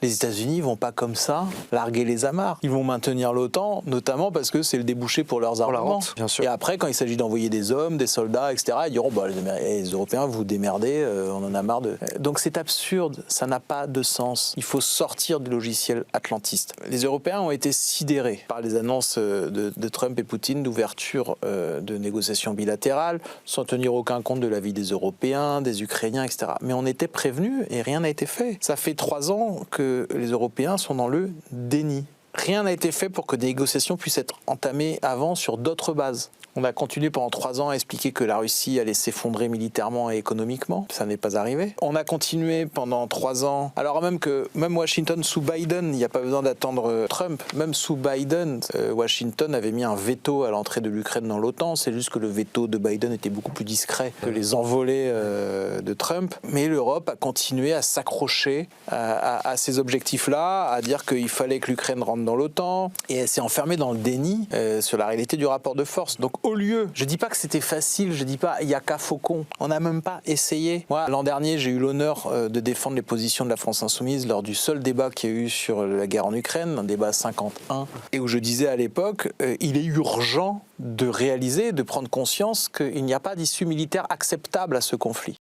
Les États-Unis vont pas comme ça larguer les amarres. Ils vont maintenir l'OTAN, notamment parce que c'est le débouché pour leurs armements. la rente, bien sûr. Et après, quand il s'agit d'envoyer des hommes, des soldats, etc., ils diront les Européens, vous démerdez, on en a marre de. Donc c'est absurde, ça n'a pas de sens. Il faut sortir du logiciel atlantiste. Les Européens ont été sidérés par les annonces de Trump et Poutine d'ouverture de négociations bilatérales, sans tenir aucun compte de l'avis des Européens, des Ukrainiens, etc. Mais on était prévenus et rien n'a été fait. Ça fait 3 ans que les Européens sont dans le déni. Rien n'a été fait pour que des négociations puissent être entamées avant sur d'autres bases. On a continué pendant 3 ans à expliquer que la Russie allait s'effondrer militairement et économiquement. Ça n'est pas arrivé. On a continué pendant 3 ans, alors même Washington sous Biden, il n'y a pas besoin d'attendre Trump. Même sous Biden, Washington avait mis un veto à l'entrée de l'Ukraine dans l'OTAN. C'est juste que le veto de Biden était beaucoup plus discret que les envolées de Trump. Mais l'Europe a continué à s'accrocher à ces objectifs-là, à dire qu'il fallait que l'Ukraine rentre dans l'OTAN. Et elle s'est enfermée dans le déni sur la réalité du rapport de force. Donc au lieu, je dis pas que c'était facile, je dis pas il y a qu'à Faucon, on n'a même pas essayé. Moi, l'an dernier, j'ai eu l'honneur de défendre les positions de la France Insoumise lors du seul débat qu'il y a eu sur la guerre en Ukraine, un débat 51, et où je disais à l'époque, il est urgent de réaliser, de prendre conscience qu'il n'y a pas d'issue militaire acceptable à ce conflit.